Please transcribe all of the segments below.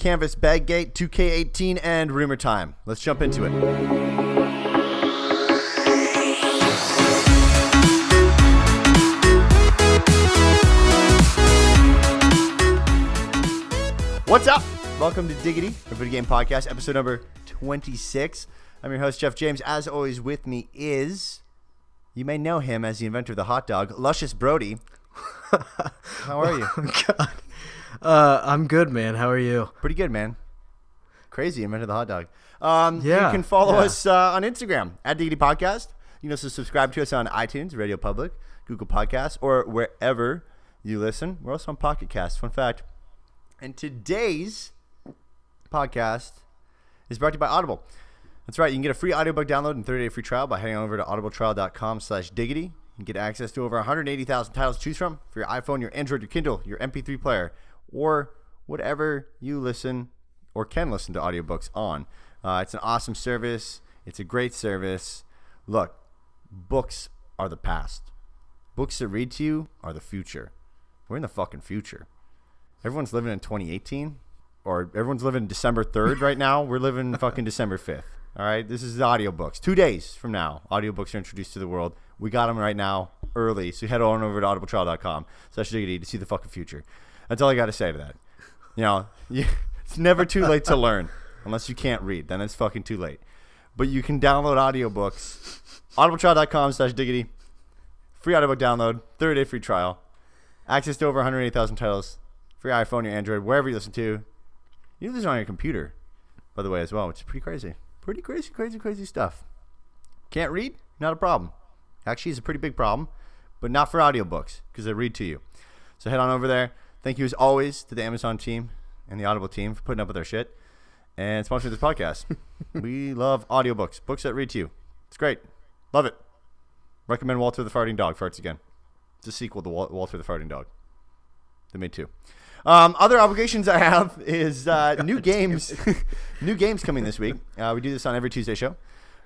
Canvas, Baggate, 2K18, and Rumor Time. Let's jump into it. What's up? Welcome to Diggity, a video game podcast, episode number 26. I'm your host, Jeff James. As always, with me is, you may know him as the inventor of the hot dog, Luscious Brody. How are you? God. I'm good, man. How are you? Pretty good, man. Crazy, inventor of the hot dog. You can follow us on Instagram, at Diggity Podcast. You can also subscribe to us on iTunes, Radio Public, Google Podcasts, or wherever you listen. We're also on Pocket Cast, fun fact. And today's podcast is brought to you by Audible. That's right. You can get a free audiobook download and 30-day free trial by heading over to audibletrial.com/diggity. You can get access to over 180,000 titles to choose from for your iPhone, your Android, your Kindle, your MP3 player, or whatever you listen or can listen to audiobooks on. It's an awesome service. It's a great service. Look, books are the past. Books that read to you are the future. We're in the fucking future. Everyone's living in 2018, or everyone's living December 3rd right now. We're living fucking December 5th. All right, this is the audiobooks. 2 days from now, audiobooks are introduced to the world. We got them right now, early. So head on over to audibletrial.com/diggity to see the fucking future. That's all I got to say to that. You know, it's never too late to learn, unless you can't read. Then it's fucking too late. But you can download audiobooks. audibletrial.com/diggity. Free audiobook download, 30-day free trial. Access to over 180,000 titles. For your iPhone, your Android, wherever you listen to. You can listen on your computer, by the way, as well, which is pretty crazy. Pretty crazy stuff. Can't read? Not a problem. Actually, it's a pretty big problem, but not for audiobooks, because they read to you. So head on over there. Thank you, as always, to the Amazon team and the Audible team for putting up with our shit and sponsoring this podcast. We love audiobooks, books that read to you. It's great. Love it. Recommend Walter the Farting Dog farts again. It's a sequel to Walter the Farting Dog. They made two. Other obligations I have is new games. New games coming this week. We do this on every Tuesday show.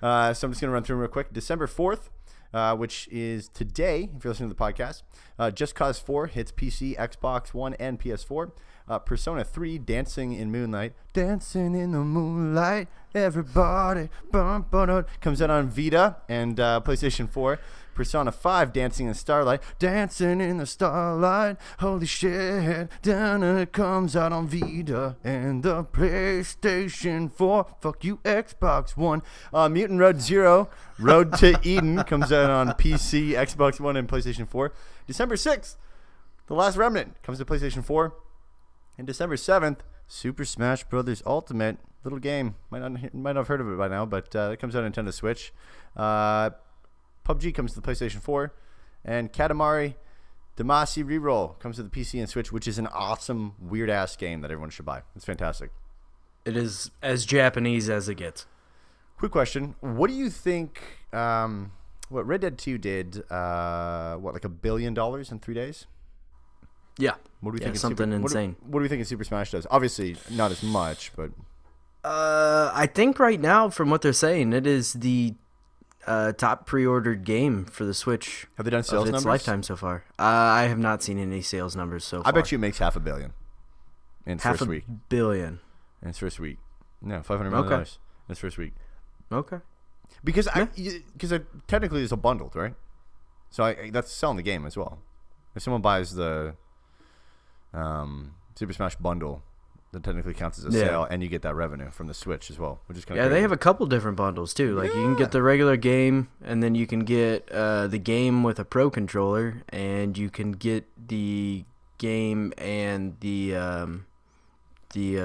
So I'm just going to run through them real quick. December 4th, which is today, if you're listening to the podcast. Just Cause 4 hits PC, Xbox One, and PS4. Persona 3, Dancing in Moonlight. Dancing in the moonlight, everybody. Comes out on Vita and PlayStation 4. Persona 5, Dancing in Starlight. Dancing in the starlight. Holy shit. Down and it comes out on Vita and the PlayStation 4. Fuck you, Xbox One. Mutant Road Zero, Road to Eden comes out on PC, Xbox One, and PlayStation 4. December 6th, The Last Remnant comes to PlayStation 4. And December 7th, Super Smash Bros. Ultimate. Little game. Might not have heard of it by now, but it comes out on Nintendo Switch. PUBG comes to the PlayStation 4, and Katamari Damacy Reroll comes to the PC and Switch, which is an awesome, weird-ass game that everyone should buy. It's fantastic. It is as Japanese as it gets. Quick question. What do you think what Red Dead 2 did, like $1 billion in 3 days? Yeah. What do we think something insane. What do we think in Super Smash does? Obviously, not as much, but... I think right now, from what they're saying, it is the... top pre-ordered game for the Switch. Have they done sales numbers? Its lifetime so far. I have not seen any sales numbers so far. I bet you it makes $500 million in its first week. $500 million In its first week. No, $500 million in its first week. Okay. Because technically it's a bundled, right? So that's selling the game as well. If someone buys the Super Smash bundle, that technically counts as a sale, and you get that revenue from the Switch as well, which is kind of crazy. They have a couple different bundles too. Like you can get the regular game, and then you can get the game with a Pro controller, and you can get the game and the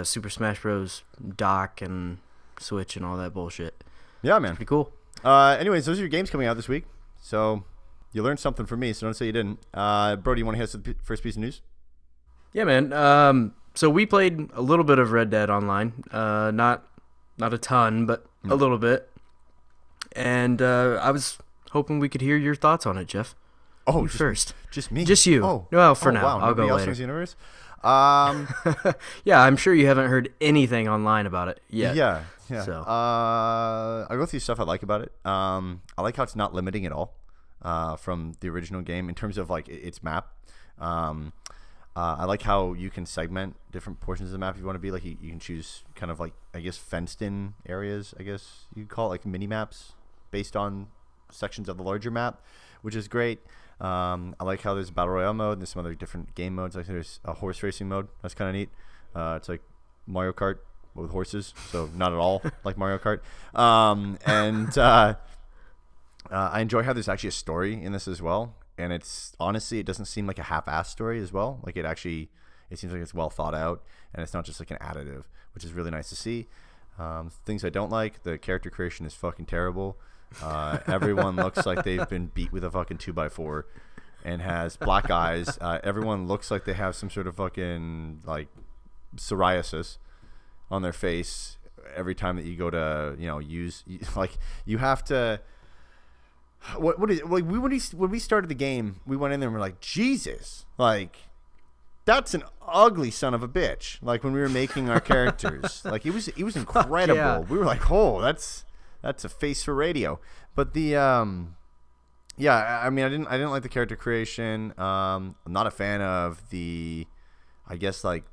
Super Smash Bros. Dock and Switch and all that bullshit. Yeah, man, pretty cool. Anyways, those are your games coming out this week, so you learned something from me. So don't say you didn't. Brody, you want to hit us with the first piece of news? Yeah, man. So we played a little bit of Red Dead Online, not a ton, but a little bit. And I was hoping we could hear your thoughts on it, Jeff. Oh, first, just me. Just you. Oh, well, for now, wow. I'll go later. Else in the universe? Yeah, I'm sure you haven't heard anything online about it yet. Yeah. So. I'll go through stuff I like about it. I like how it's not limiting at all from the original game in terms of like its map. I like how you can segment different portions of the map if you want to be. Like, you can choose kind of like, I guess, fenced-in areas, I guess you'd call it, like mini-maps based on sections of the larger map, which is great. I like how there's a Battle Royale mode and there's some other different game modes. Like there's a horse racing mode. That's kind of neat. It's like Mario Kart with horses, so not at all like Mario Kart. I enjoy how there's actually a story in this as well. And it's honestly, it doesn't seem like a half-assed story as well. Like it seems like it's well thought out, and it's not just like an additive, which is really nice to see. Things I don't like: the character creation is fucking terrible. Everyone looks like they've been beat with a fucking 2x4, and has black eyes. Everyone looks like they have some sort of fucking like psoriasis on their face every time that you go to use like you have to. What is like when we started the game, we went in there and we're like, Jesus, like that's an ugly son of a bitch. Like when we were making our characters, like it was incredible. Yeah. We were like, oh, that's a face for radio. But the I mean, I didn't like the character creation. I'm not a fan of the, I guess, like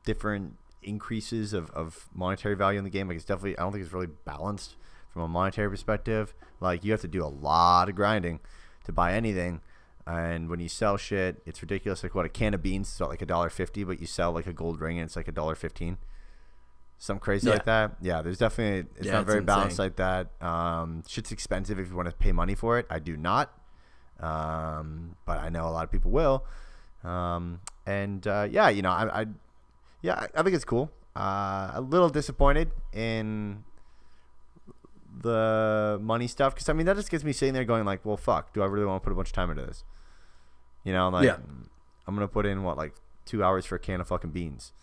different increases of monetary value in the game. Like it's definitely, I don't think it's really balanced from a monetary perspective. Like you have to do a lot of grinding to buy anything, and when you sell shit, it's ridiculous. Like what, a can of beans is like $1.50, but you sell like a gold ring and it's like $1.15, something crazy like that. Yeah, there's definitely, it's not very balanced like that. Shit's expensive if you want to pay money for it. I do not, but I know a lot of people will. I think it's cool. A little disappointed in the money stuff, because I mean that just gets me sitting there going like, well, fuck, do I really want to put a bunch of time into this? I'm like, I'm gonna put in what, like 2 hours for a can of fucking beans.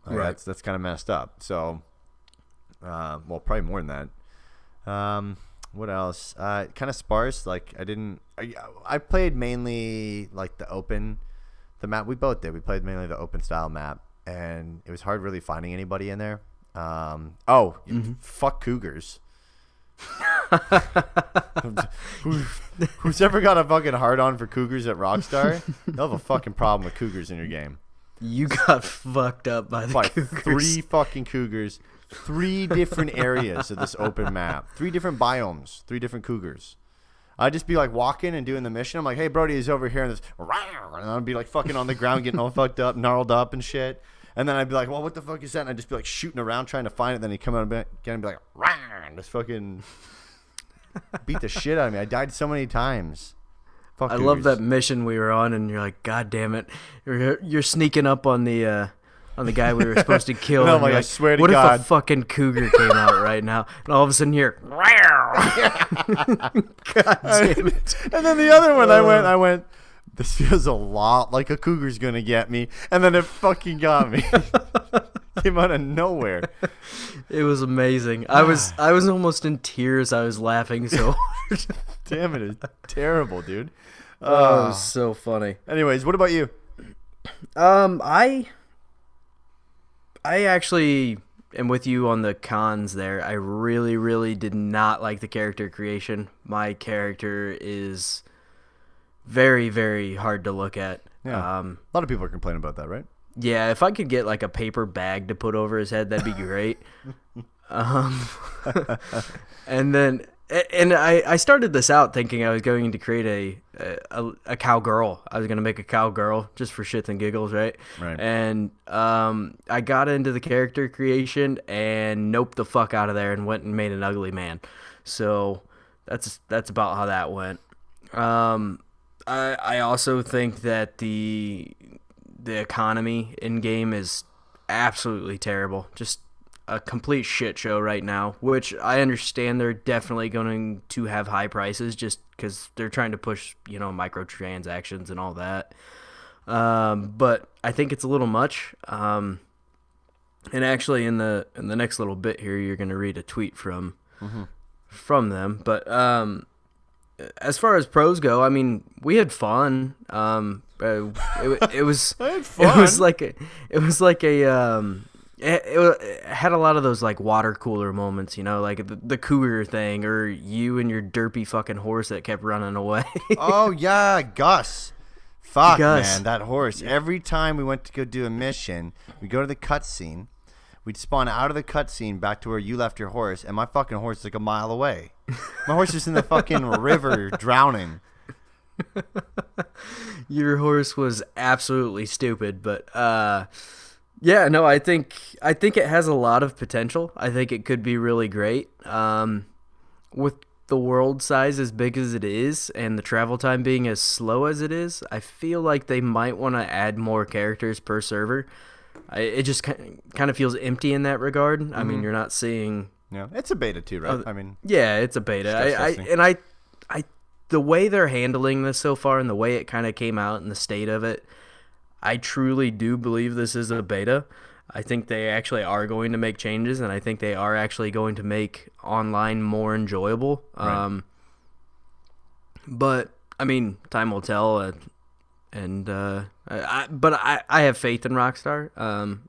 Like, right. That's kind of messed up. So, well, probably more than that. What else? Kind of sparse. Like I played mainly like the map. We both did. We played mainly the open style map, and it was hard really finding anybody in there. Fuck cougars. Who's ever got a fucking hard on for cougars at Rockstar? They'll have a fucking problem with cougars in your game. You got fucked up by cougars. 3 fucking cougars, 3 different areas of this open map, 3 different biomes, 3 different cougars. I'd just be like walking and doing the mission. I'm like, hey, Brody is over here, and this, and I'd be like fucking on the ground, getting all fucked up, gnarled up and shit. And then I'd be like, well, what the fuck is that? And I'd just be like shooting around trying to find it. Then he'd come out again and be like, and just fucking beat the shit out of me. I died so many times. Fuck, I love that mission we were on, and you're like, God damn it. You're sneaking up on the guy we were supposed to kill. No, like, I swear to God. What if a fucking cougar came out right now? And all of a sudden you're, God damn it. And then the other one, I went, this feels a lot like a cougar's gonna get me, and then it fucking got me. Came out of nowhere. It was amazing. I was almost in tears. I was laughing so hard. Damn it, it's terrible, dude. It was so funny. Anyways, what about you? I actually am with you on the cons there. I really, really did not like the character creation. My character is very, very hard to look at. Yeah. A lot of people are complaining about that, right? Yeah, if I could get like a paper bag to put over his head, that'd be great. And I started this out thinking I was going to create a cowgirl. I was going to make a cowgirl just for shits and giggles, right? Right. And I got into the character creation and noped the fuck out of there and went and made an ugly man. So that's about how that went. I also think that the economy in game is absolutely terrible. Just a complete shit show right now, which I understand they're definitely going to have high prices just because they're trying to push, microtransactions and all that. But I think it's a little much. And actually in the next little bit here, you're going to read a tweet from them. But as far as pros go, I mean, we had fun. It was it had a lot of those like water cooler moments, like the cougar thing, or you and your derpy fucking horse that kept running away. Oh yeah, Gus. Fuck, man, that horse. Every time we went to go do a mission, we go to the cutscene. We'd spawn out of the cutscene back to where you left your horse, and my fucking horse is like a mile away. My horse is in the fucking river drowning. Your horse was absolutely stupid, but yeah, no, I think it has a lot of potential. I think it could be really great. With the world size as big as it is and the travel time being as slow as it is, I feel like they might want to add more characters per server. It just kind of feels empty in that regard. Mm-hmm. I mean, you're not seeing... Yeah, it's a beta too, right? I mean... Yeah, it's a beta. The way they're handling this so far and the way it kind of came out and the state of it, I truly do believe this is a beta. I think they actually are going to make changes, and I think they are actually going to make online more enjoyable. Right. But, I mean, time will tell... But I have faith in Rockstar.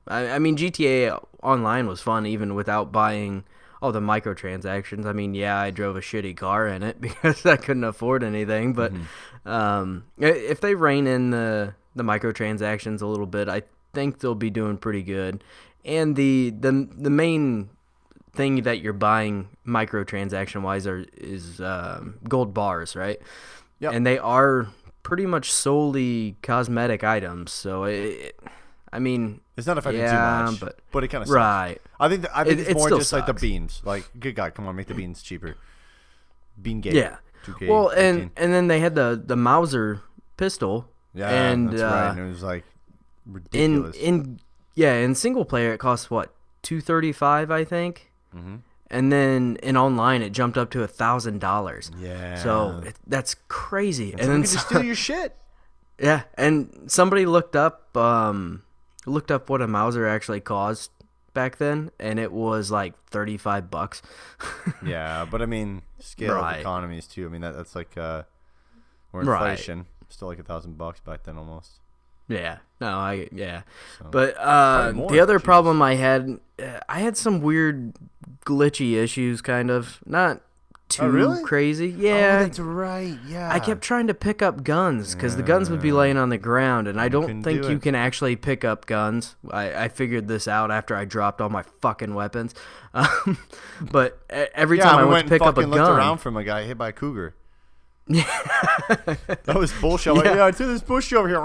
I mean, GTA Online was fun even without buying all the microtransactions. I mean, yeah, I drove a shitty car in it because I couldn't afford anything. But if they rein in the microtransactions a little bit, I think they'll be doing pretty good. And the main thing that you're buying microtransaction wise is gold bars, right? Yeah, and they are pretty much solely cosmetic items, so I mean, it's not affecting too much, but it kind of sucks. Right. I think it's more just sucks. Like the beans. Like, good God, come on, make the beans cheaper. Bean Gate. Yeah. 2K, well, and then they had the Mauser pistol. Yeah, and that's right. And it was like ridiculous. In single player it costs what, $235, I think. Mm-hmm. And then in online, it jumped up to $1,000. Yeah. So that's crazy. And then you can just steal your shit. Yeah, and somebody looked up what a Mauser actually cost back then, and it was like $35. Yeah, but I mean, scale of economies too. I mean, that's like more inflation. Right. Still like $1,000 back then almost. Yeah. No, So, but the other problem I had some weird glitchy issues, kind of. Not too crazy. Yeah. Oh, that's right. Yeah. I kept trying to pick up guns because the guns would be laying on the ground, and I don't think you can actually pick up guns. I figured this out after I dropped all my fucking weapons. But every time I went to pick up a gun, looked around from a guy hit by a cougar. That was bullshit. Like, I threw this bush over here.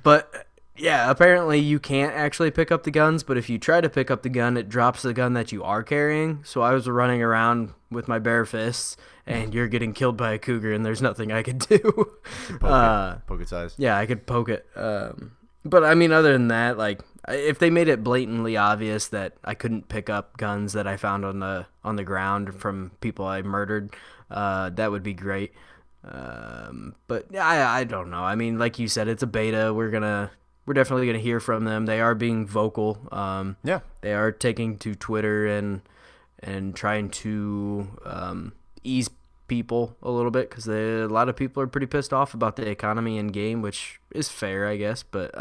But yeah, apparently you can't actually pick up the guns, but if you try to pick up the gun, it drops the gun that you are carrying. So I was running around with my bare fists, and you're getting killed by a cougar, and there's nothing I could do. Poke its eyes. Yeah, I could poke it. But I mean, other than that, like, if they made it blatantly obvious that I couldn't pick up guns that I found on the ground from people I murdered, that would be great. But yeah, I don't know. I mean, like you said, it's a beta. We're definitely gonna hear from them. They are being vocal. Yeah, they are taking to Twitter and trying to ease people a little bit, because a lot of people are pretty pissed off about the economy in game, which is fair, I guess. But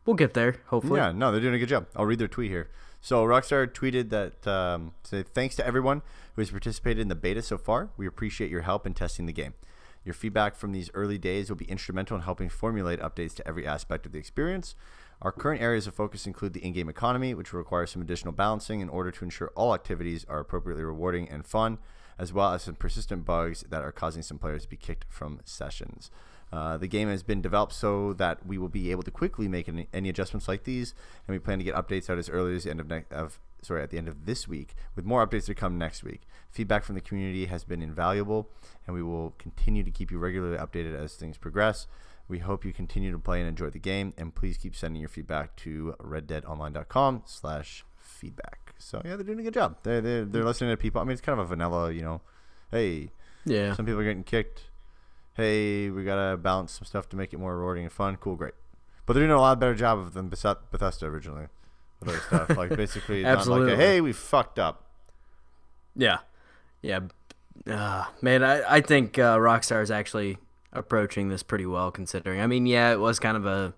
we'll get there, hopefully. Yeah, no, they're doing a good job. I'll read their tweet here. So Rockstar tweeted that, say, thanks to everyone who has participated in the beta so far. We appreciate your help in testing the game. Your feedback from these early days will be instrumental in helping formulate updates to every aspect of the experience. Our current areas of focus include the in-game economy, which will require some additional balancing in order to ensure all activities are appropriately rewarding and fun, as well as some persistent bugs that are causing some players to be kicked from sessions. The game has been developed so that we will be able to quickly make any adjustments like these, and we plan to get updates out as early as the end at the end of this week, with more updates to come next week. Feedback from the community has been invaluable, and we will continue to keep you regularly updated as things progress. We hope you continue to play and enjoy the game, and please keep sending your feedback to reddeadonline.com/feedback. So yeah, they're doing a good job. They're listening to people. I mean, it's kind of a vanilla, hey, yeah, some people are getting kicked. Hey, we gotta balance some stuff to make it more rewarding and fun. Cool, great. But they're doing a lot better job than Bethesda originally with other stuff. Like, basically, not like, hey, we fucked up. Yeah, man, I think Rockstar is actually approaching this pretty well, considering. I mean, yeah, it was kind of a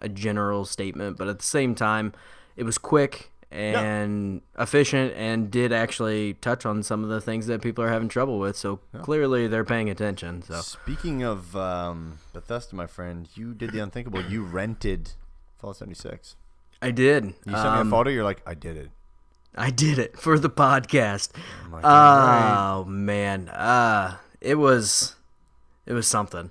general statement, but at the same time, it was quick, and efficient, and did actually touch on some of the things that people are having trouble with. So clearly they're paying attention. So speaking of Bethesda, my friend, you did the unthinkable. You rented Fallout 76. I did. You sent me a photo. You're like, I did it. I did it for the podcast. Oh man, it was something.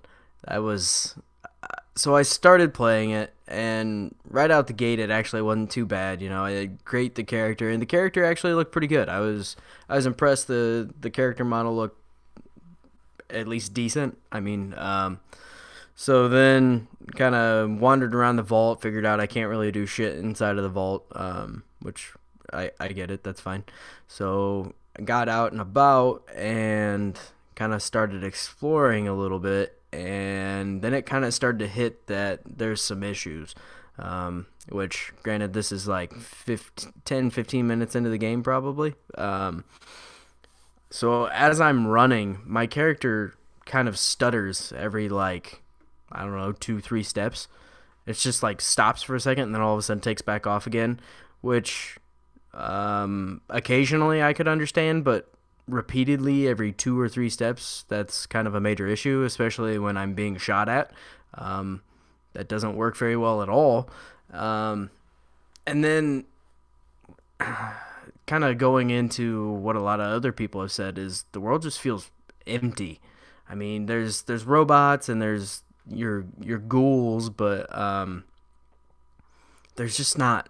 So I started playing it, and right out the gate, it actually wasn't too bad. You know, I create the character, and the character actually looked pretty good. I was impressed. The character model looked at least decent. I mean, so then kind of wandered around the vault, figured out I can't really do shit inside of the vault, which I get it. That's fine. So I got out and about and kind of started exploring a little bit. And then it kind of started to hit that there's some issues, which, granted, this is like 10-15 minutes into the game probably. So as I'm running, my character kind of stutters every, like, I don't know, 2-3 steps. It's just like stops for a second and then all of a sudden takes back off again, which occasionally I could understand, but repeatedly every 2 or 3 steps, that's kind of a major issue, especially when I'm being shot at. That doesn't work very well at all. And then kind of going into what a lot of other people have said is the world just feels empty. I mean, there's robots and there's your ghouls, but there's just not.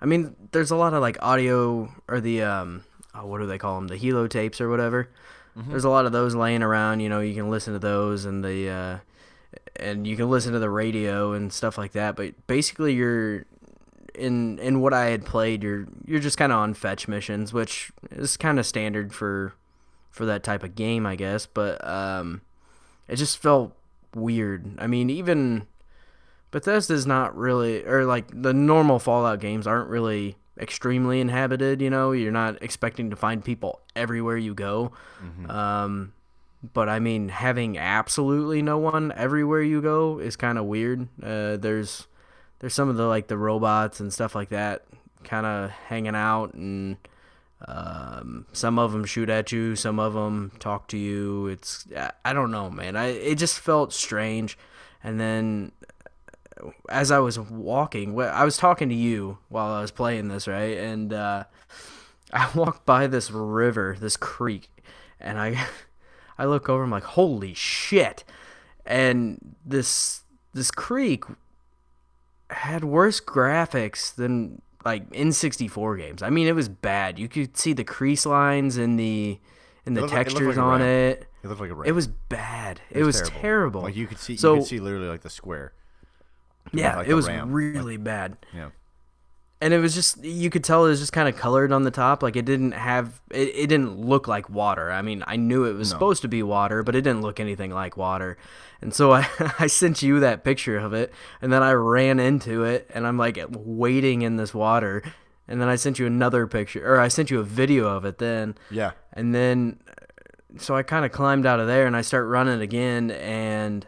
I mean, there's a lot of like audio or the what do they call them? The helo tapes or whatever. Mm-hmm. There's a lot of those laying around. You know, you can listen to those and and you can listen to the radio and stuff like that. But basically, you're in what I had played. You're just kind of on fetch missions, which is kind of standard for that type of game, I guess. But it just felt weird. I mean, even Bethesda's not really, or like the normal Fallout games aren't really extremely inhabited. You know, you're not expecting to find people everywhere you go. Mm-hmm. But I mean, having absolutely no one everywhere you go is kind of weird. There's some of the robots and stuff like that kind of hanging out, and some of them shoot at you, some of them talk to you. I don't know, man. It just felt strange. And then as I was walking, I was talking to you while I was playing this, right? And I walked by this river, this creek, and I look over, I'm like, holy shit. And this creek had worse graphics than like N64 games. I mean, it was bad. You could see the crease lines in the textures on it. It looked like a ramp. It was bad. It was terrible. Like you could see literally like the square. Yeah, like it was ramp. really bad. Yeah. And it was just, you could tell it was just kind of colored on the top. Like it didn't look like water. I mean, I knew it was supposed to be water, but it didn't look anything like water. And so I sent you that picture of it, and then I ran into it, and I'm like wading in this water. And then I sent you another picture, or I sent you a video of it then. Yeah. And then, so I kind of climbed out of there, and I start running again, and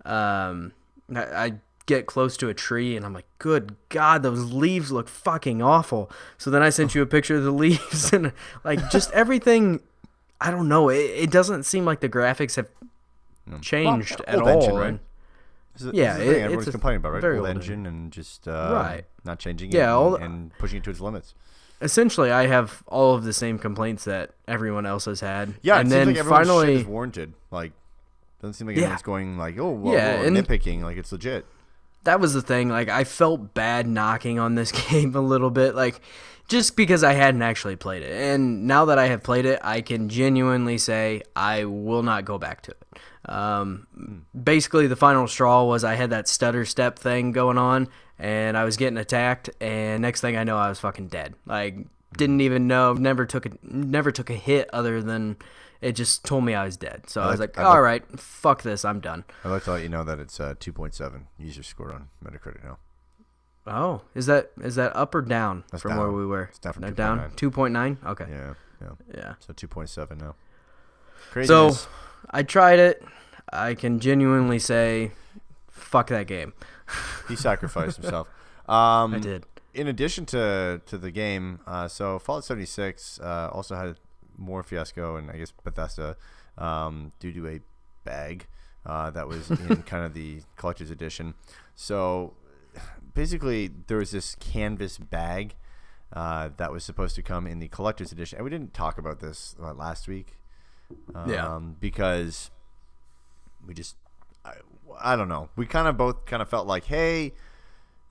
I get close to a tree, and I'm like, good God, those leaves look fucking awful. So then I sent you a picture of the leaves, and like just everything, I don't know, it doesn't seem like the graphics have changed at all. Engine, right? Yeah, everyone's complaining about, right? Very old engine and just right. not changing it and pushing it to its limits. Essentially, I have all of the same complaints that everyone else has had. Yeah, and it then seems like everyone's finally shit is warranted. Like, doesn't seem like anyone's going like, oh, well, nitpicking. Like, it's legit. That was the thing. Like, I felt bad knocking on this game a little bit, like, just because I hadn't actually played it. And now that I have played it, I can genuinely say I will not go back to it. Basically, the final straw was I had that stutter step thing going on, and I was getting attacked, and next thing I know, I was fucking dead. Like, didn't even know, never took a hit other than it just told me I was dead. So I was like, all right, fuck this, I'm done. I'd like to let you know that it's 2.7 user score on Metacritic now. Oh, is that up or down from down. where we were? It's down from 2.9. Down 2.9? Okay. Yeah. So 2.7 now. Craziness. So I tried it. I can genuinely say, fuck that game. He sacrificed himself. I did. in addition to the game, so Fallout 76 also had more fiasco, and I guess Bethesda, due to a bag that was in kind of the collector's edition. So basically, there was this canvas bag that was supposed to come in the collector's edition, and we didn't talk about this last week, because we just, I don't know, we both felt like, hey,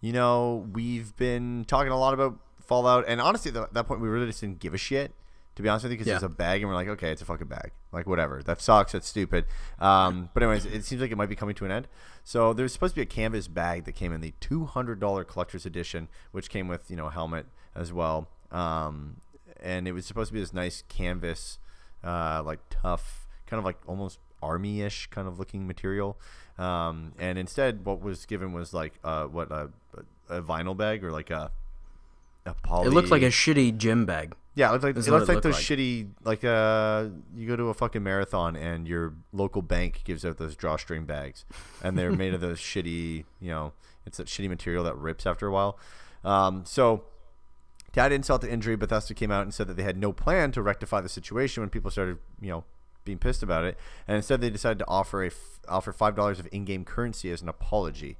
we've been talking a lot about Fallout, and honestly, at that point, we really just didn't give a shit, to be honest with you, because it's a bag, and we're like, okay, it's a fucking bag. Like, whatever. That sucks. That's stupid. But anyways, it seems like it might be coming to an end. So there's supposed to be a canvas bag that came in the $200 collector's edition, which came with, a helmet as well. And it was supposed to be this nice canvas, like tough, kind of like almost army-ish kind of looking material. And instead, what was given was like a vinyl bag, or like a poly. It looks like a shitty gym bag. Yeah, it looks like those shitty, like you go to a fucking marathon and your local bank gives out those drawstring bags, and they're made of those shitty, it's that shitty material that rips after a while. So to add insult to injury, Bethesda came out and said that they had no plan to rectify the situation when people started, being pissed about it, and instead they decided to offer $5 of in-game currency as an apology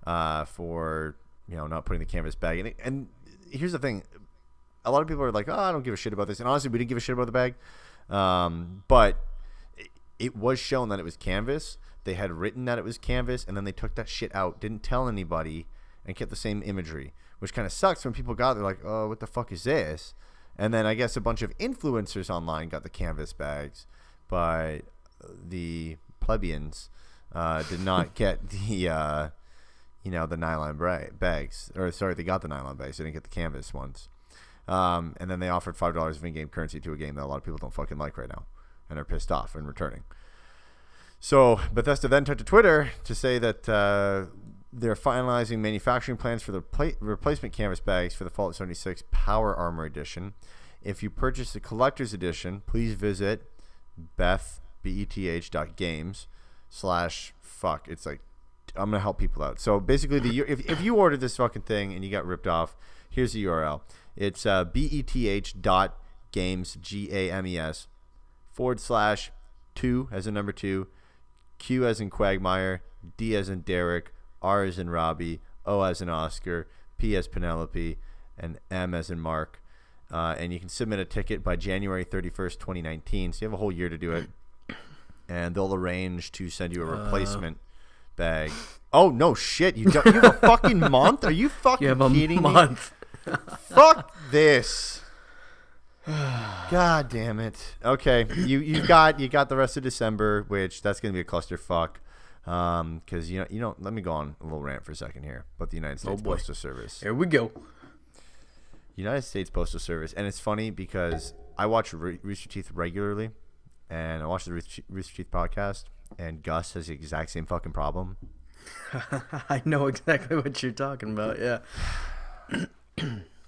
for not putting the canvas bag in it. And here's the thing. A lot of people are like, oh, I don't give a shit about this. And honestly, we didn't give a shit about the bag. But it was shown that it was canvas. They had written that it was canvas, and then they took that shit out, didn't tell anybody, and kept the same imagery, which kind of sucks when people got it. They're like, oh, what the fuck is this? And then I guess a bunch of influencers online got the canvas bags, but the plebeians did not get the, the nylon bags. Or, sorry, they got the nylon bags. They didn't get the canvas ones. And then they offered $5 of in-game currency to a game that a lot of people don't fucking like right now, and are pissed off and returning. So Bethesda then took to Twitter to say that they're finalizing manufacturing plans for the replacement canvas bags for the Fallout 76 Power Armor Edition. If you purchase the Collector's Edition, please visit beth.games/fuck. It's like, I'm going to help people out. So basically, if you ordered this fucking thing and you got ripped off, here's the URL. It's beth.games, GAMES, /2 as in number 2, Q as in Quagmire, D as in Derek, R as in Robbie, O as in Oscar, P as Penelope, and M as in Mark. And you can submit a ticket by January 31st, 2019. So you have a whole year to do it. And they'll arrange to send you a replacement bag. Oh, no shit. You have a fucking month? Are you fucking kidding me? Fuck this. God damn it. Okay, you got the rest of December, which that's gonna be a clusterfuck. Because let me go on a little rant for a second here about the United States Postal Service. Here we go. United States Postal Service, and it's funny because I watch Rooster Teeth regularly, and I watch the Rooster Teeth podcast, and Gus has the exact same fucking problem. I know exactly what you're talking about. Yeah.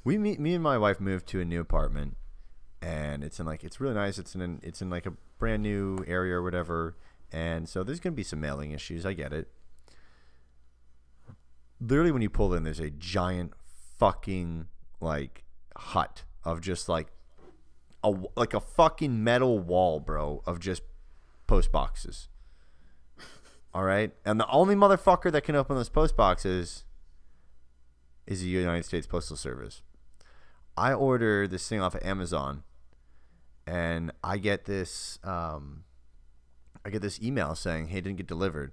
Me and my wife moved to a new apartment, and it's really nice. It's in like a brand new area or whatever, and so there's gonna be some mailing issues. I get it. Literally, when you pull in, there's a giant fucking like hut of just like a fucking metal wall, bro, of just post boxes. All right, and the only motherfucker that can open those post boxes is the United States Postal Service. I order this thing off of Amazon, and I get this email saying, "Hey, it didn't get delivered.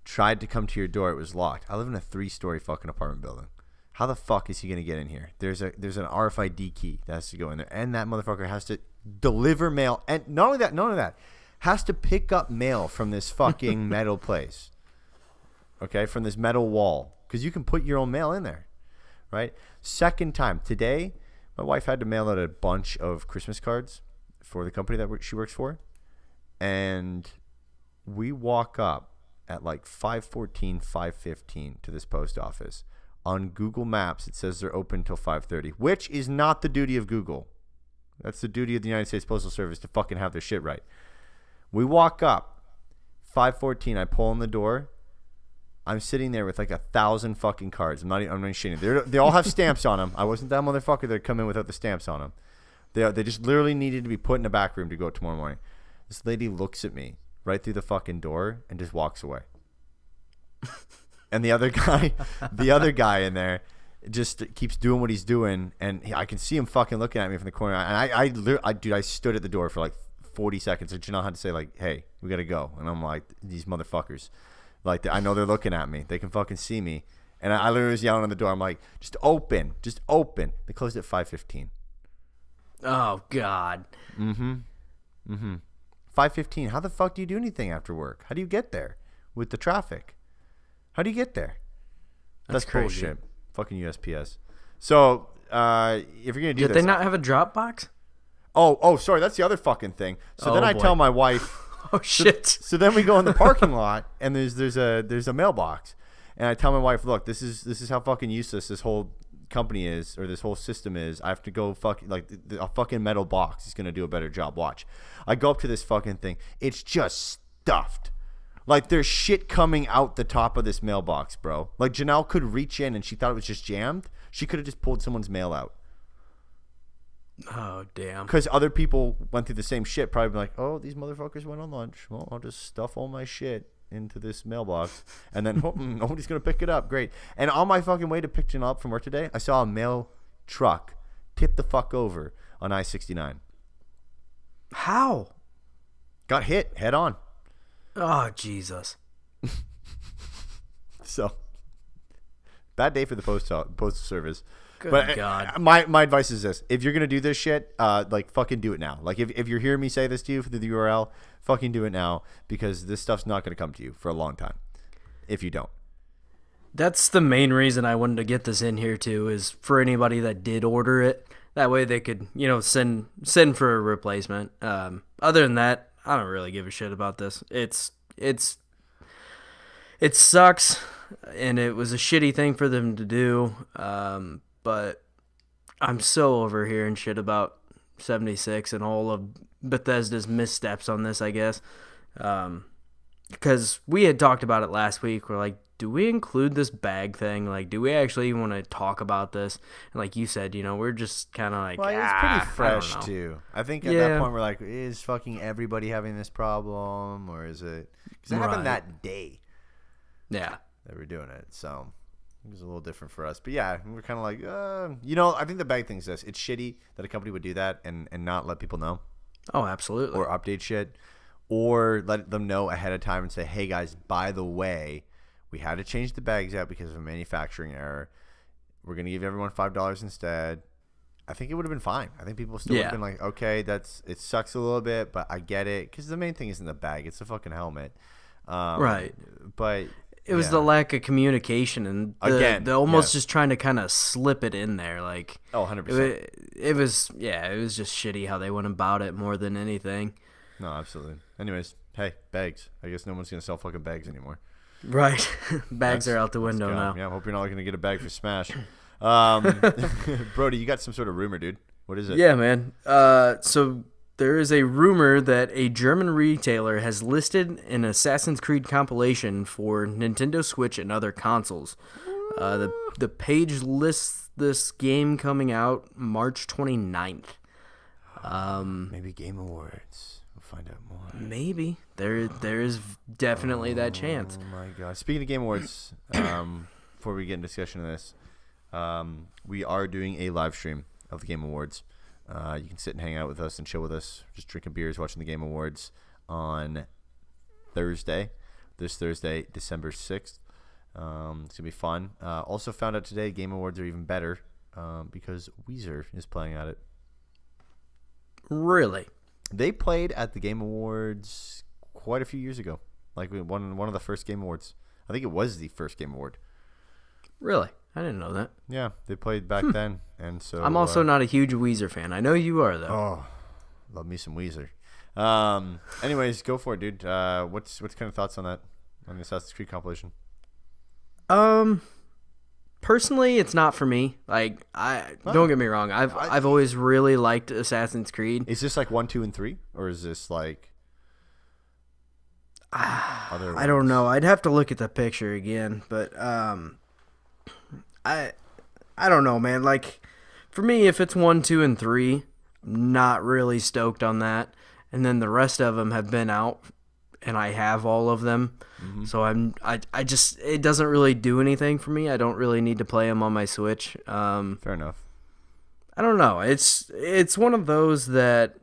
Tried to come to your door, it was locked." I live in a 3-story fucking apartment building. How the fuck is he gonna get in here? There's an RFID key that has to go in there, and that motherfucker has to deliver mail, and not only that, has to pick up mail from this fucking metal place. Okay, from this metal wall, because you can put your own mail in there. Right? Second time today, my wife had to mail out a bunch of Christmas cards for the company that she works for, and we walk up at like 5:14, 5:15 to this post office. On Google Maps, it says they're open till 5:30, which is not the duty of Google. That's the duty of the United States Postal Service to fucking have their shit right. We walk up, 5:14. I pull on the door. I'm sitting there with like 1,000 fucking cards. I'm not shitting. They all have stamps on them. I wasn't that motherfucker that come in without the stamps on them. They just literally needed to be put in the back room to go tomorrow morning. This lady looks at me right through the fucking door and just walks away. And the other guy in there just keeps doing what he's doing, and I can see him fucking looking at me from the corner. And I stood at the door for like 40 seconds. And Janelle had to say like, "Hey, we gotta go." And I'm like, these motherfuckers, like I know they're looking at me. They can fucking see me. And I literally was yelling on the door. I'm like, just open. They closed at 5:15. Oh God. 5:15. How the fuck do you do anything after work? How do you get there with the traffic? How do you get there? That's crazy. Bullshit. Fucking USPS. So if you're gonna do this, did they not have a drop box? Oh, sorry. That's the other fucking thing. So then I tell my wife. Oh shit. So then we go in the parking lot, and there's a mailbox, and I tell my wife, look, this is how fucking useless this whole company is, or this whole system is. I have to go a fucking metal box is gonna do a better job. Watch. I go up to this fucking thing. It's just stuffed. Like there's shit coming out the top of this mailbox, bro. Like Janelle could reach in and she thought it was just jammed. She could have just pulled someone's mail out. Oh damn. Because other people went through the same shit. Probably been like, oh, these motherfuckers went on lunch. Well, I'll just stuff all my shit into this mailbox, and then nobody's gonna pick it up. Great. And on my fucking way to pick Janelle up from work today, I saw a mail truck tip the fuck over on I-69. How? Got hit head on. Oh Jesus. So bad day for the postal service. Good God. My advice is this: if you're gonna do this shit, like fucking do it now. Like if you're hearing me say this to you through the URL, fucking do it now, because this stuff's not gonna come to you for a long time if you don't. That's the main reason I wanted to get this in here too, is for anybody that did order it. That way they could, send for a replacement. Other than that, I don't really give a shit about this. It sucks, and it was a shitty thing for them to do. But I'm so over hearing shit about 76 and all of Bethesda's missteps on this, I guess. Because we had talked about it last week. We're like, do we include this bag thing? Like, do we actually want to talk about this? And like you said, we're just kind of like, well, it's pretty fresh too. I think at that point we're like, is fucking everybody having this problem, or is it? Because it happened that day. Yeah, that we're doing it. So it was a little different for us. But yeah, we're kind of like, I think the bag thing's this. It's shitty that a company would do that and not let people know. Oh, absolutely. Or update shit, or let them know ahead of time and say, hey guys, by the way, we had to change the bags out because of a manufacturing error. We're going to give everyone $5 instead. I think it would have been fine. I think people still would have been like, okay, it sucks a little bit, but I get it. Because the main thing isn't the bag. It's the fucking helmet. Right. But it was the lack of communication and the almost just trying to kind of slip it in there. Like, 100%. It was just shitty how they went about it more than anything. No, absolutely. Anyways, hey, bags. I guess no one's going to sell fucking bags anymore. Right. Bags are out the window now. Yeah, I hope you're not going to get a bag for Smash. Brody, you got some sort of rumor, dude. What is it? Yeah, man. So there is a rumor that a German retailer has listed an Assassin's Creed compilation for Nintendo Switch and other consoles. The page lists this game coming out March 29th. Maybe Game Awards. Find out more. Maybe there is definitely that chance. Oh my god! Speaking of Game Awards, before we get into discussion of this, we are doing a live stream of the Game Awards. You can sit and hang out with us and chill with us, just drinking beers, watching the Game Awards on Thursday. This Thursday, December 6th. It's gonna be fun. Also found out today, Game Awards are even better because Weezer is playing at it. Really? They played at the Game Awards quite a few years ago. Like we won one of the first Game Awards. I think it was the first Game Award. Really? I didn't know that. Yeah, they played back then, and so I'm also not a huge Weezer fan. I know you are though. Oh, love me some Weezer. Anyways, go for it, dude. What's kind of thoughts on that, on the Assassin's Creed compilation? Personally, it's not for me. Like, don't get me wrong. I've always really liked Assassin's Creed. Is this like 1, 2, and 3, or is this like? I don't know. I'd have to look at the picture again, but I don't know, man. Like, for me, if it's 1, 2, and 3, I'm not really stoked on that. And then the rest of them have been out, and I have all of them. Mm-hmm. So I just, it doesn't really do anything for me. I don't really need to play them on my Switch. Fair enough. I don't know. It's one of those that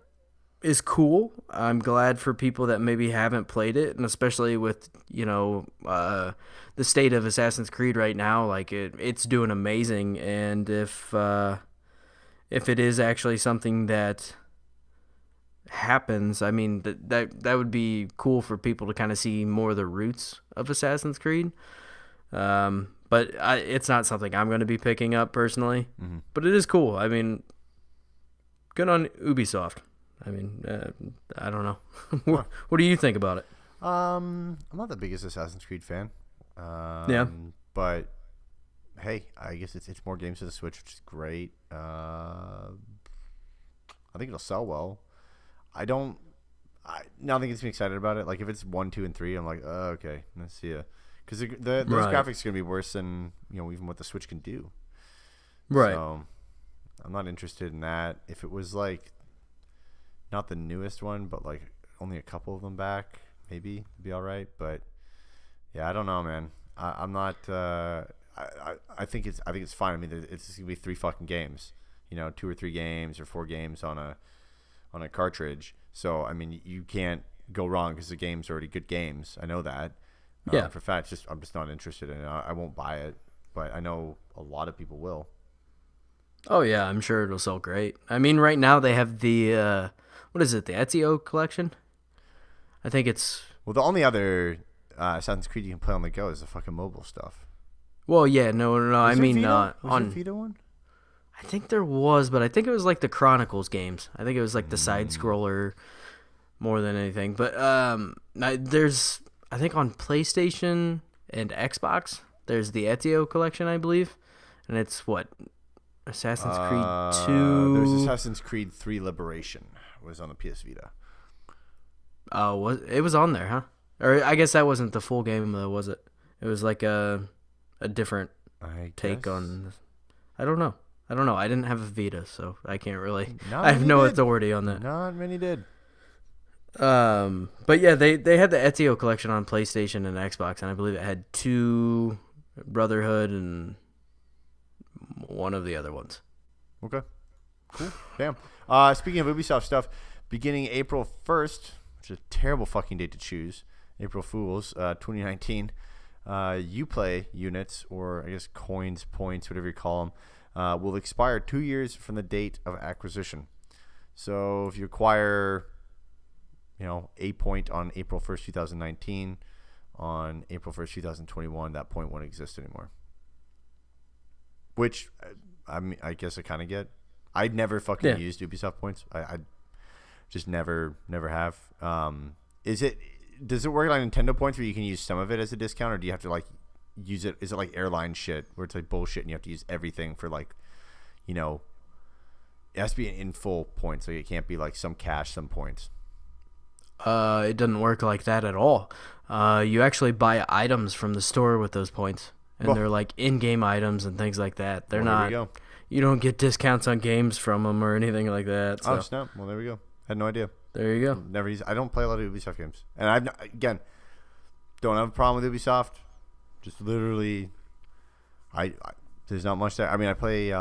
is cool. I'm glad for people that maybe haven't played it, and especially with, the state of Assassin's Creed right now, like it's doing amazing. And if it is actually something that happens, I mean that would be cool for people to kind of see more of the roots of Assassin's Creed. But it's not something I'm going to be picking up personally. Mm-hmm. But it is cool. I mean, good on Ubisoft. I mean, I don't know. What do you think about it? I'm not the biggest Assassin's Creed fan. Yeah. But hey, I guess it's more games to the Switch, which is great. I think it'll sell well. Nothing gets me excited about it. Like if it's 1, 2, and 3, I'm like, oh, okay, let's see ya. Because those graphics are gonna be worse than even what the Switch can do. Right. So I'm not interested in that. If it was like not the newest one, but like only a couple of them back, maybe it'd be all right. But yeah, I don't know, man. I'm not. I think it's fine. I mean, it's just gonna be 3 fucking games. 2 or 3 games or 4 games on a cartridge. So I mean, you can't go wrong because the game's already good games. I know that. Yeah. For fact, I'm just not interested in it. I won't buy it, but I know a lot of people will. Oh yeah, I'm sure it'll sell great. I mean, right now they have the what is it? The Ezio collection. I think it's. Well, the only other Assassin's Creed you can play on the go is the fucking mobile stuff. Well, yeah, no. I mean, was there Vita one? I think there was, but I think it was like the Chronicles games. I think it was like the side scroller more than anything. But there's, I think on PlayStation and Xbox, there's the Ezio collection, I believe, and it's what Assassin's Creed 2. There's Assassin's Creed 3 Liberation was on the PS Vita. Oh, it was on there, huh? Or I guess that wasn't the full game though, was it? It was like a different take on. I don't know. I didn't have a Vita, so I can't really. I have no authority on that. Not many did. But yeah, they had the Ezio collection on PlayStation and Xbox, and I believe it had 2 Brotherhood and one of the other ones. Okay. Cool. Damn. Speaking of Ubisoft stuff, beginning April 1st, which is a terrible fucking date to choose, April Fools, 2019, Uplay units, or I guess coins, points, whatever you call them, will expire 2 years from the date of acquisition. So if you acquire, a point on April 1st, 2019, on April 1st, 2021, that point won't exist anymore. Which, I guess I kind of get. I'd never fucking used Ubisoft points. I just never have. Does it work like Nintendo points where you can use some of it as a discount, or do you have to like use it? Is it like airline shit where it's like bullshit and you have to use everything for like, it has to be in full points, so it can't be like some cash, some points. It doesn't work like that at all. You actually buy items from the store with those points, and they're like in-game items and things like that. They're not. You don't get discounts on games from them or anything like that. So. Oh snap! Well, there we go. Had no idea. There you go. Never use. I don't play a lot of Ubisoft games, and don't have a problem with Ubisoft. Just literally, there's not much there. I mean, I play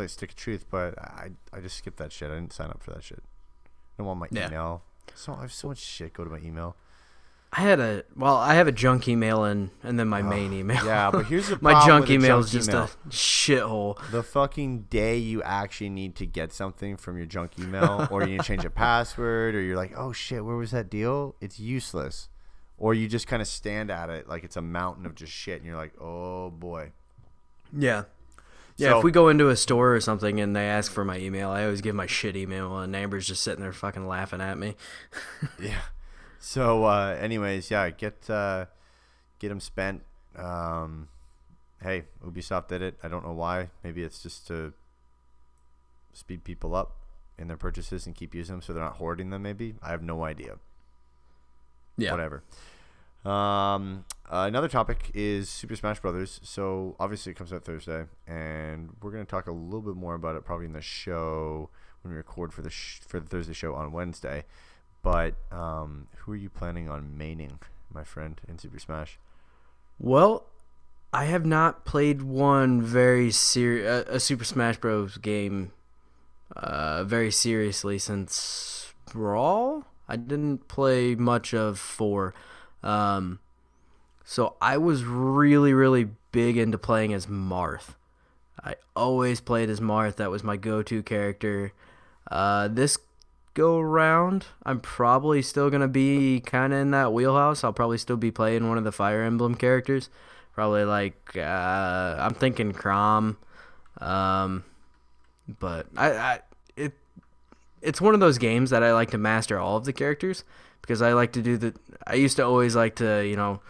Stick of Truth, but I just skipped that shit. I didn't sign up for that shit. I don't want my email. So I have so much shit go to my email. I have a junk email and then my main email. Yeah, but here's the my problem junk with email is just a shithole. The fucking day you actually need to get something from your junk email, or you need to change a password, or you're like, oh shit, where was that deal? It's useless. Or you just kind of stand at it like it's a mountain of just shit, and you're like, oh boy. Yeah. Yeah, so, if we go into a store or something and they ask for my email, I always give my shit email, and Amber's just sitting there fucking laughing at me. Yeah. So, anyways, yeah, get them spent. Hey, Ubisoft did it. I don't know why. Maybe it's just to speed people up in their purchases and keep using them so they're not hoarding them, maybe. I have no idea. whatever. Another topic is Super Smash Brothers. So obviously it comes out Thursday, and we're going to talk a little bit more about it probably in the show when we record for the Thursday show on Wednesday. But who are you planning on maining, my friend, in Super Smash? Well, I have not played one a Super Smash Bros. Game very seriously since Brawl. I didn't play much of 4. So I was really, really big into playing as Marth. I always played as Marth. That was my go-to character. This go around, I'm probably still going to be kind of in that wheelhouse. I'll probably still be playing one of the Fire Emblem characters. Probably like, I'm thinking Chrom. But it's one of those games that I like to master all of the characters because I like to do I used to always like to,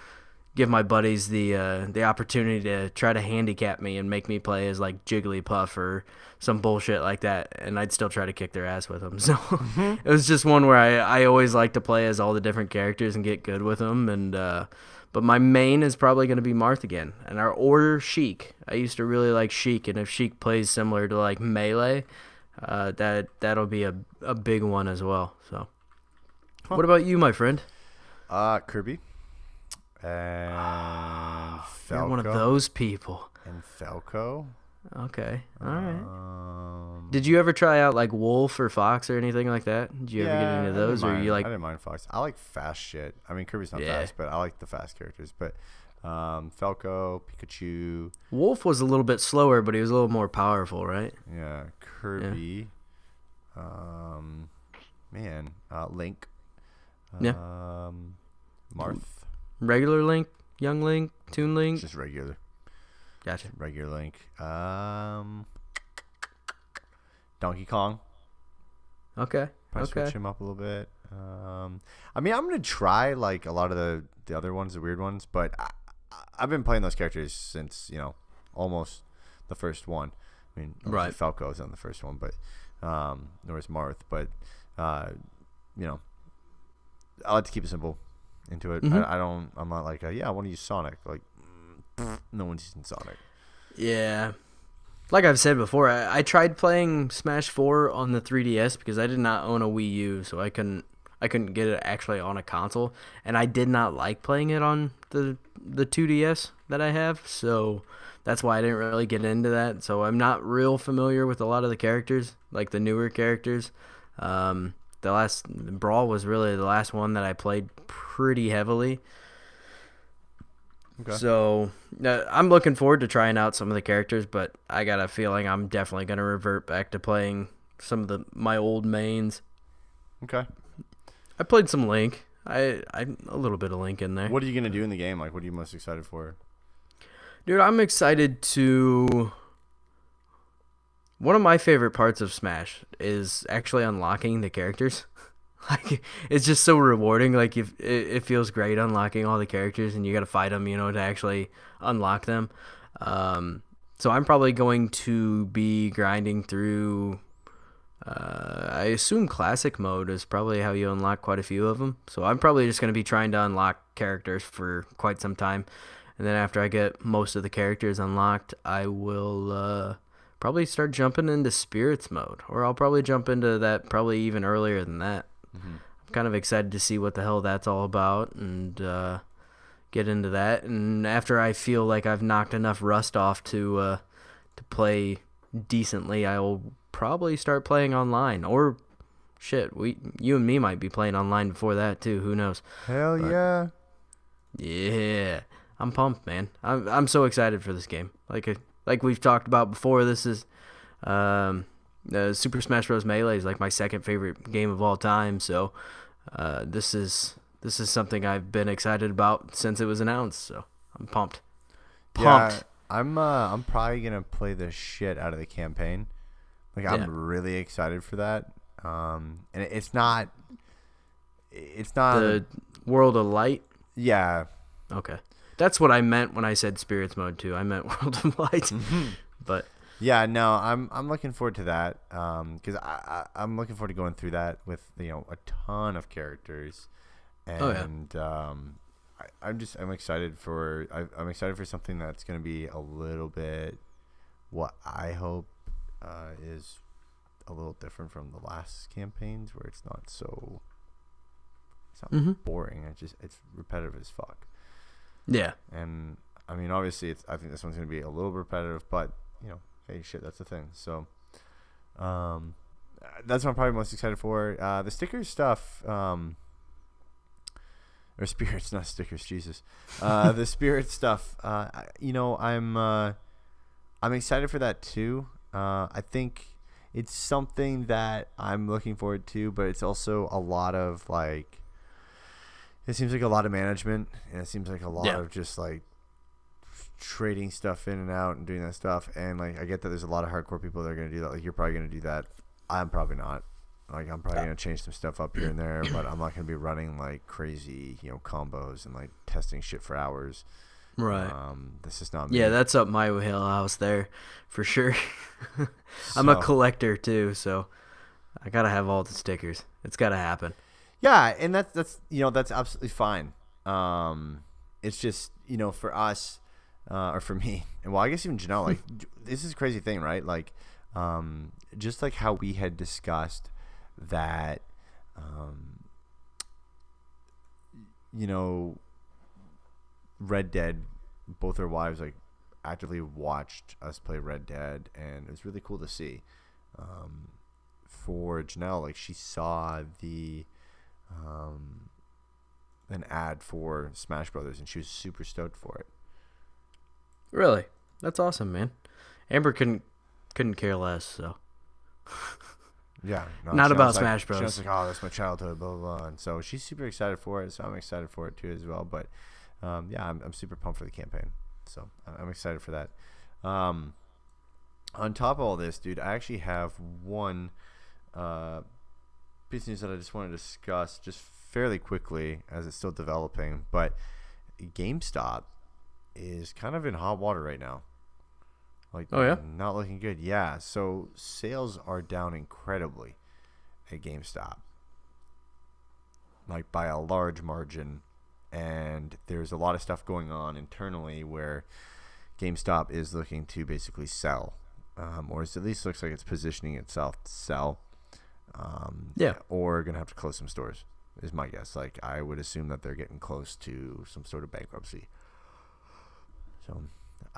give my buddies the opportunity to try to handicap me and make me play as like Jigglypuff or some bullshit like that, and I'd still try to kick their ass with them. So it was just one where I always like to play as all the different characters and get good with them. And but my main is probably going to be Marth again, or Sheik. I used to really like Sheik, and if Sheik plays similar to like Melee, that'll be a big one as well. So, What about you, my friend? Kirby. And Falco. You're one of those people. And Falco. Okay. All right. Did you ever try out like Wolf or Fox or anything like that? Did you ever get into those? I didn't mind Fox. I like fast shit. I mean, Kirby's not fast, but I like the fast characters. But Falco, Pikachu. Wolf was a little bit slower, but he was a little more powerful, right? Yeah. Kirby. Yeah. Link. Marth. Regular Link, Young Link, Toon Link? Just regular. Gotcha. Regular Link. Donkey Kong. Okay. Probably switch him up a little bit. I mean, I'm going to try like a lot of the other ones, the weird ones, but I've been playing those characters since, almost the first one. I mean, right. Falco's on the first one, but nor is Marth, but I like to keep it simple into it. Mm-hmm. I'm not like, I want to use Sonic. Like, no one's using Sonic. Yeah. Like I've said before, I tried playing Smash 4 on the 3DS because I did not own a Wii U, so I couldn't get it actually on a console, and I did not like playing it on the 2DS that I have, so that's why I didn't really get into that. So I'm not real familiar with a lot of the characters, like the newer characters. The last Brawl was really the last one that I played pretty heavily. Okay. So I'm looking forward to trying out some of the characters, but I got a feeling I'm definitely going to revert back to playing some of my old mains. Okay. I played some Link. I a little bit of Link in there. What are you going to do in the game? Like, what are you most excited for? Dude, I'm excited to... One of my favorite parts of Smash is actually unlocking the characters. Like, it's just so rewarding. Like, it feels great unlocking all the characters, and you got to fight them, to actually unlock them. So I'm probably going to be grinding through. I assume classic mode is probably how you unlock quite a few of them. So I'm probably just going to be trying to unlock characters for quite some time, and then after I get most of the characters unlocked, I will probably start jumping into spirits mode, or I'll probably jump into that probably even earlier than that. Mm-hmm. I'm kind of excited to see what the hell that's all about and get into that. And after I feel like I've knocked enough rust off to play decently, I will probably start playing online. Or shit, you and me might be playing online before that too. Who knows? Hell yeah! Yeah, I'm pumped, man. I'm so excited for this game. Like we've talked about before, this is Super Smash Bros. Melee is like my second favorite game of all time. So this is something I've been excited about since it was announced. So I'm pumped. Yeah, I'm probably gonna play the shit out of the campaign. Like I'm really excited for that. And it's not the World of Light. Yeah. Okay. That's what I meant when I said spirits mode too. I meant World of Light. Mm-hmm. But yeah, no, I'm looking forward to that because I'm looking forward to going through that with a ton of characters, And I'm excited for I'm excited for something that's going to be a little bit what I hope is a little different from the last campaigns, where it's not boring. It's repetitive as fuck. Yeah. And I mean, obviously, I think this one's going to be a little repetitive, but hey, shit, that's the thing. So, that's what I'm probably most excited for. The stickers stuff, or spirits, not stickers, Jesus. The spirit stuff, I'm excited for that too. I think it's something that I'm looking forward to, but it's also a lot of it seems like a lot of management, and it seems like a lot of just trading stuff in and out and doing that stuff. And I get that there's a lot of hardcore people that are going to do that. You're probably going to do that. I'm probably not. I'm probably going to change some stuff up here and there, but I'm not going to be running crazy, combos and testing shit for hours. Right. This is not me. Yeah, that's up my wheelhouse there for sure. I'm a collector too, so I got to have all the stickers. It's got to happen. Yeah, and that's absolutely fine. It's just, for us, or for me, and well, I guess even Janelle, this is a crazy thing, right? Just how we had discussed that, Red Dead, both our wives actively watched us play Red Dead, and it was really cool to see. For Janelle, she saw an ad for Smash Brothers, and she was super stoked for it. Really? That's awesome, man. Amber couldn't care less, so. Yeah. No, not about Smash Bros. She was like, oh, that's my childhood, blah, blah, blah. And so she's super excited for it, so I'm excited for it too as well. But, I'm super pumped for the campaign. So I'm excited for that. On top of all this, dude, I actually have one piece of news that I just want to discuss just fairly quickly as it's still developing. But GameStop is kind of in hot water right now. Not looking good. Yeah, so sales are down incredibly at GameStop, by a large margin, and there's a lot of stuff going on internally where GameStop is looking to basically sell, or at least looks like it's positioning itself to sell. Or gonna have to close some stores is my guess. I would assume that they're getting close to some sort of bankruptcy. So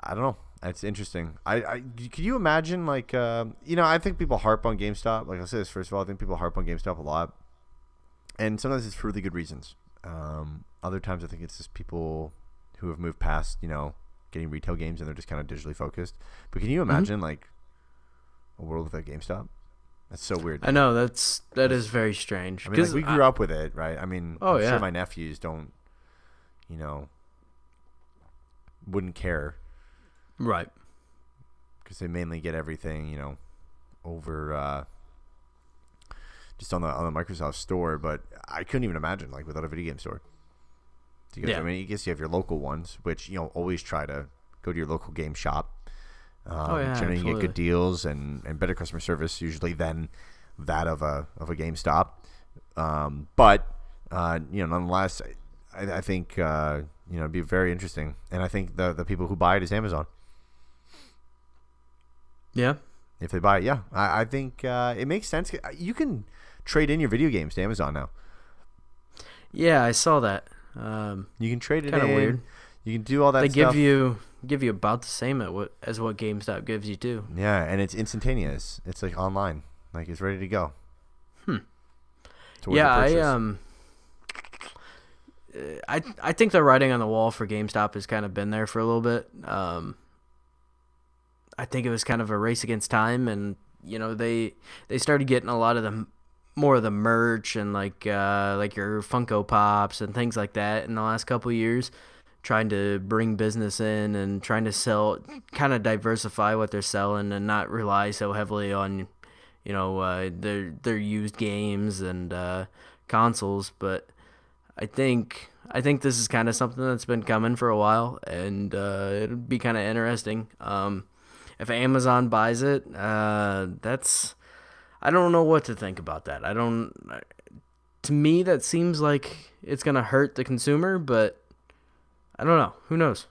I don't know. It's interesting. Could you imagine I think people harp on GameStop. I'll say this first of all. I think people harp on GameStop a lot, and sometimes it's for really good reasons. Other times I think it's just people who have moved past getting retail games and they're just kind of digitally focused. But can you imagine a world without GameStop? That's so weird. I know that is very strange. I mean, we grew up with it, right? I mean, I'm sure my nephews don't, wouldn't care. Right. Because they mainly get everything, over just on the Microsoft store. But I couldn't even imagine without a video game store. I mean, I guess you have your local ones, which always try to go to your local game shop. Generally, you get good deals and better customer service usually than that of a GameStop. But nonetheless, I think it'd be very interesting, and I think the people who buy it is Amazon. Yeah. If they buy it, yeah, I think it makes sense. You can trade in your video games to Amazon now. Yeah, I saw that. You can trade it in. Kind of weird. You can do all that. They stuff. give you about the same as what GameStop gives you too. Yeah, and it's instantaneous. It's online. It's ready to go. Yeah, I think the writing on the wall for GameStop has kind of been there for a little bit. I think it was kind of a race against time, and they started getting a lot of more of the merch and like your Funko Pops and things like that in the last couple of years, trying to bring business in and trying to sell, kind of diversify what they're selling and not rely so heavily on their used games and consoles. But I think this is kind of something that's been coming for a while, and it'll be kind of interesting. If Amazon buys it, I don't know what to think about that. to me, that seems like it's going to hurt the consumer, but I don't know. Who knows?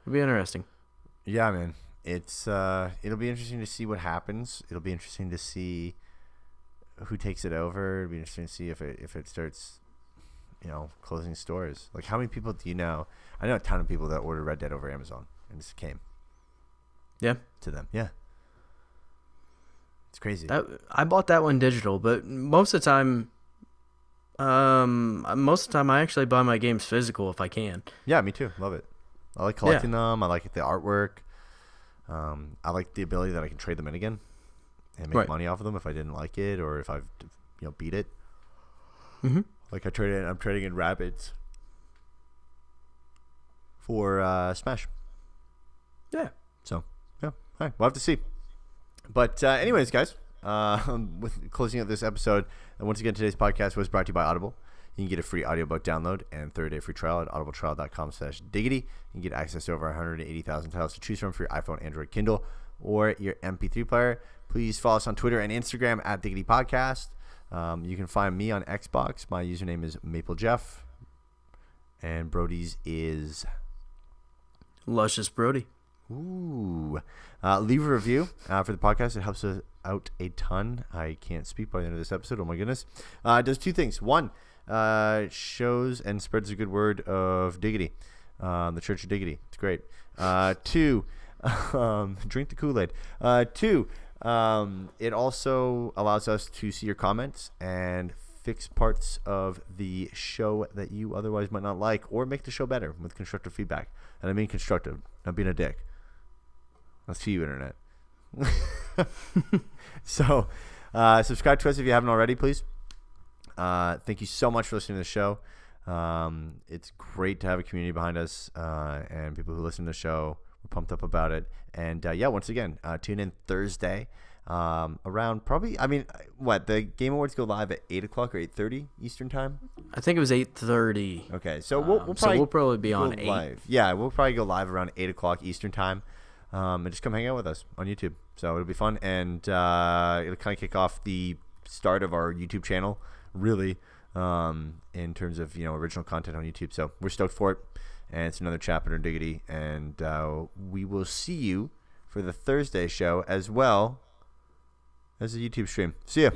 It'll be interesting. Yeah, man. It's it'll be interesting to see what happens. It'll be interesting to see who takes it over. It'll be interesting to see if it starts, closing stores. Like, how many people do you know? I know a ton of people that ordered Red Dead over Amazon, and this came. Yeah. To them. Yeah. It's crazy. I bought that one digital, but most of the time I actually buy my games physical if I can. Yeah, me too. Love it. I like collecting them. I like the artwork. I like the ability that I can trade them in again and make money off of them if I didn't like it or if I've beat it. Mm-hmm. Like I'm trading in rabbits for Smash. Yeah. So yeah, all right, we'll have to see. But anyways, guys, with closing out this episode, and once again, today's podcast was brought to you by Audible. You can get a free audiobook download and 30-day free trial at audibletrial.com/diggity. You can get access to over 180,000 titles to choose from for your iPhone, Android, Kindle, or your MP3 player. Please follow us on Twitter and Instagram at Diggity Podcast. You can find me on Xbox. My username is MapleJeff. And Brody's is Luscious Brody. Ooh. Leave a review for the podcast. It helps us out a ton. I can't speak by the end of this episode. Oh, my goodness. It does two things. One, shows and spreads the good word of Diggity, the Church of Diggity. It's great. Two, drink the Kool-Aid. Two, it also allows us to see your comments and fix parts of the show that you otherwise might not like, or make the show better with constructive feedback. And I mean constructive, not being a dick. That's to you, Internet. So, subscribe to us if you haven't already, please. Thank you so much for listening to the show. It's great to have a community behind us and people who listen to the show. We're pumped up about it. And once again, tune in Thursday around probably, the Game Awards go live at 8 o'clock or 8:30 Eastern time? I think it was 8:30. Okay, so we'll probably be on 8. Live. Yeah, we'll probably go live around 8 o'clock Eastern time. And just come hang out with us on YouTube. So it'll be fun. And it'll kind of kick off the start of our YouTube channel, really, in terms of original content on YouTube. So we're stoked for it, and it's another chapter in Diggity, and we will see you for the Thursday show as well as the YouTube stream. See ya.